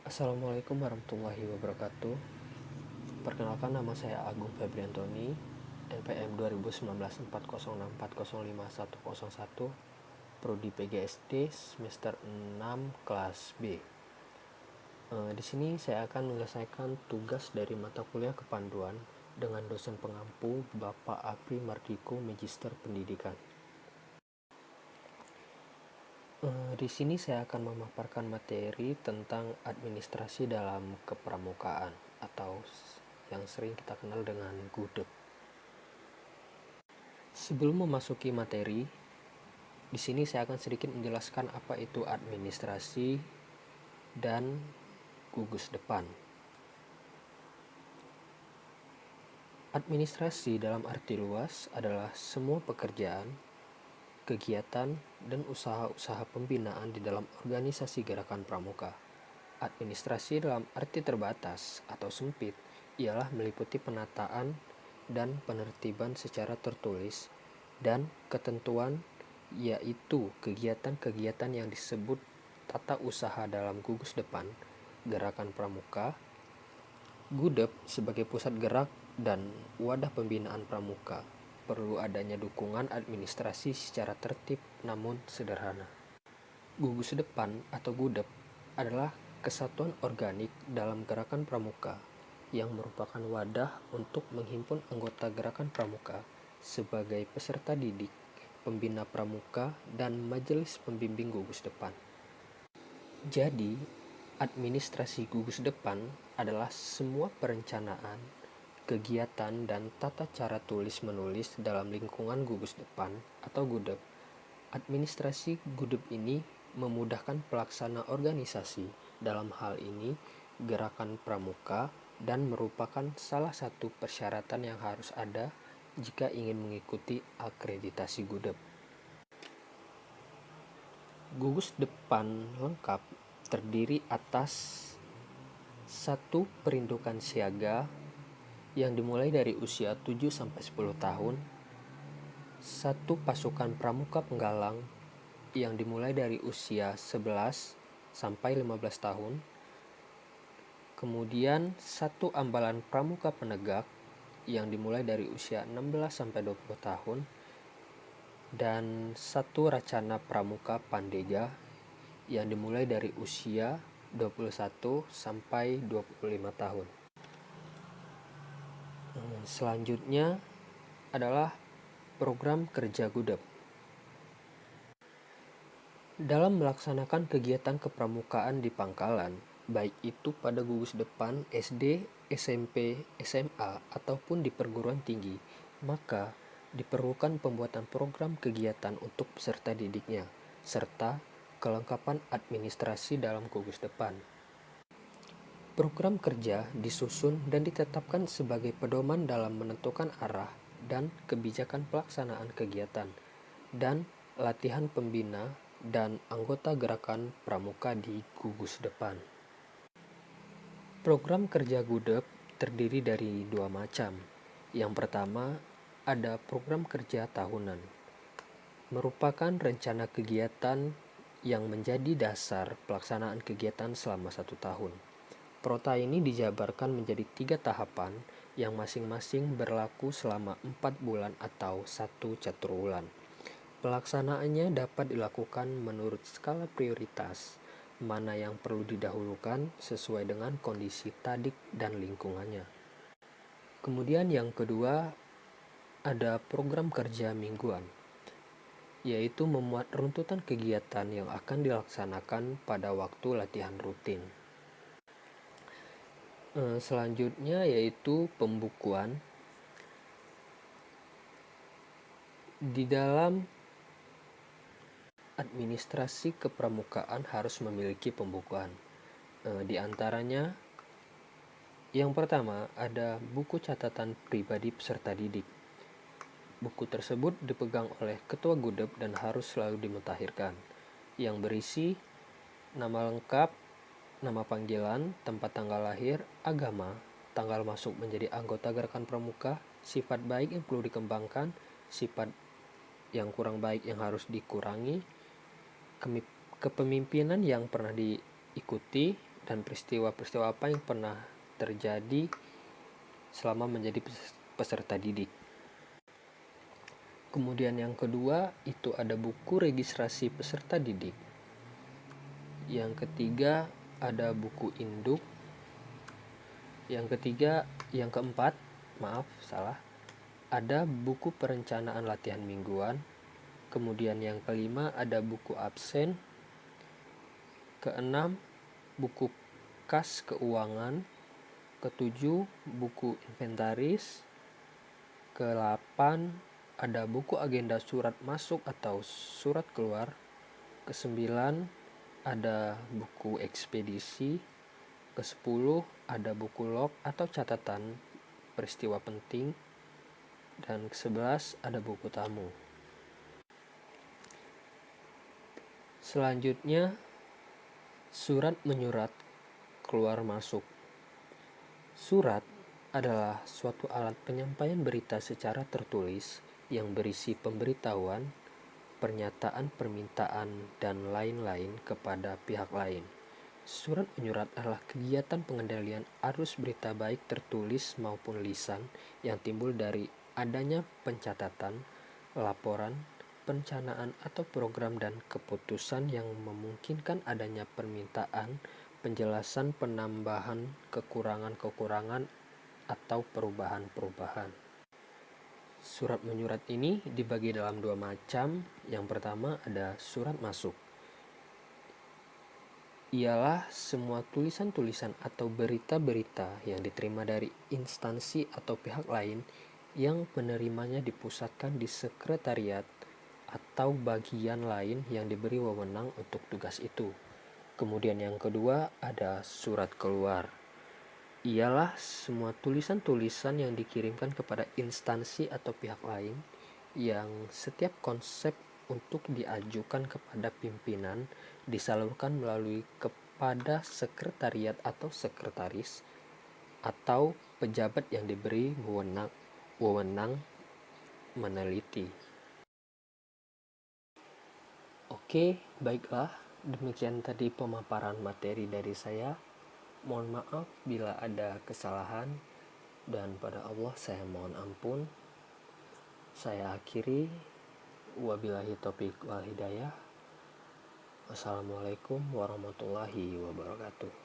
Assalamualaikum warahmatullahi wabarakatuh. Perkenalkan, nama saya Agung Febriantoni, NPM 2019 4064051101, Prodi PGSD semester 6 kelas B. Di sini saya akan menyelesaikan tugas dari mata kuliah kepanduan dengan dosen pengampu Bapak Apri Mardiko, Magister Pendidikan. Di sini saya akan memaparkan materi tentang administrasi dalam kepramukaan atau yang sering kita kenal dengan gudeg. Sebelum memasuki materi, di sini saya akan sedikit menjelaskan apa itu administrasi dan gugus depan. Administrasi dalam arti luas adalah semua pekerjaan, kegiatan, dan usaha-usaha pembinaan di dalam organisasi gerakan pramuka. Administrasi dalam arti terbatas atau sempit ialah meliputi penataan dan penertiban secara tertulis dan ketentuan, yaitu kegiatan-kegiatan yang disebut tata usaha dalam gugus depan gerakan pramuka. Gudep sebagai pusat gerak dan wadah pembinaan pramuka perlu adanya dukungan administrasi secara tertib namun sederhana. Gugus depan atau gudep adalah kesatuan organik dalam gerakan pramuka yang merupakan wadah untuk menghimpun anggota gerakan pramuka sebagai peserta didik, pembina pramuka, dan majelis pembimbing gugus depan. Jadi, administrasi gugus depan adalah semua perencanaan, kegiatan, dan tata cara tulis-menulis dalam lingkungan gugus depan atau gudep. Administrasi gudep ini memudahkan pelaksana organisasi, dalam hal ini gerakan pramuka, dan merupakan salah satu persyaratan yang harus ada jika ingin mengikuti akreditasi gudep. Gugus depan lengkap terdiri atas 1. Perindukan siaga yang dimulai dari usia 7-10 tahun. 1. Pasukan pramuka penggalang yang dimulai dari usia 11-15 tahun. Kemudian 1. Ambalan pramuka penegak yang dimulai dari usia 16-20 tahun. Dan 1. Racana pramuka pandeja yang dimulai dari usia 21-25 tahun. Selanjutnya adalah program kerja gudep. Dalam melaksanakan kegiatan kepramukaan di pangkalan, baik itu pada gugus depan SD, SMP, SMA, ataupun di perguruan tinggi, maka diperlukan pembuatan program kegiatan untuk peserta didiknya, serta kelengkapan administrasi dalam gugus depan. Program kerja disusun dan ditetapkan sebagai pedoman dalam menentukan arah dan kebijakan pelaksanaan kegiatan dan latihan pembina dan anggota gerakan pramuka di gugus depan. Program kerja gudep terdiri dari 2 macam. Yang pertama, ada program kerja tahunan. Merupakan rencana kegiatan yang menjadi dasar pelaksanaan kegiatan selama 1 tahun. Prota ini dijabarkan menjadi 3 tahapan yang masing-masing berlaku selama 4 bulan atau 1 caturwulan. Pelaksanaannya dapat dilakukan menurut skala prioritas, mana yang perlu didahulukan sesuai dengan kondisi tadik dan lingkungannya. Kemudian yang kedua, ada program kerja mingguan, yaitu memuat runtutan kegiatan yang akan dilaksanakan pada waktu latihan rutin. Selanjutnya yaitu pembukuan. Di dalam administrasi kepramukaan harus memiliki pembukuan. Di antaranya, yang pertama ada buku catatan pribadi peserta didik. Buku tersebut dipegang oleh ketua gudep dan harus selalu dimutakhirkan, yang berisi nama lengkap, nama panggilan, tempat tanggal lahir, agama, tanggal masuk menjadi anggota gerakan pramuka, sifat baik yang perlu dikembangkan, sifat yang kurang baik yang harus dikurangi, kepemimpinan yang pernah diikuti, dan peristiwa-peristiwa apa yang pernah terjadi selama menjadi peserta didik. Kemudian yang kedua itu ada buku registrasi peserta didik. Yang ketiga ada buku induk. Yang keempat, ada buku perencanaan latihan mingguan. Kemudian yang kelima ada buku absen. Keenam, buku kas keuangan. Ketujuh, buku inventaris. Ke-8 ada buku agenda surat masuk atau surat keluar. Ke-9 ada buku ekspedisi. Ke-10 ada buku log atau catatan peristiwa penting. Dan ke-11 ada buku tamu. Selanjutnya, surat menyurat keluar masuk. Surat adalah suatu alat penyampaian berita secara tertulis yang berisi pemberitahuan, pernyataan, permintaan, dan lain-lain kepada pihak lain. Surat menyurat adalah kegiatan pengendalian arus berita baik tertulis maupun lisan yang timbul dari adanya pencatatan, laporan, perencanaan atau program dan keputusan yang memungkinkan adanya permintaan, penjelasan, penambahan, kekurangan-kekurangan, atau perubahan-perubahan. Surat menyurat ini dibagi dalam 2 macam. Yang pertama ada surat masuk. Ialah semua tulisan-tulisan atau berita-berita yang diterima dari instansi atau pihak lain yang penerimanya dipusatkan di sekretariat atau bagian lain yang diberi wewenang untuk tugas itu. Kemudian yang kedua ada surat keluar. Ialah semua tulisan-tulisan yang dikirimkan kepada instansi atau pihak lain yang setiap konsep untuk diajukan kepada pimpinan disalurkan melalui kepada sekretariat atau sekretaris atau pejabat yang diberi wewenang meneliti. Oke, baiklah, demikian tadi pemaparan materi dari saya. Mohon maaf bila ada kesalahan, dan pada Allah saya mohon ampun. Saya akhiri, wabillahi taufiq wal hidayah. Wassalamualaikum warahmatullahi wabarakatuh.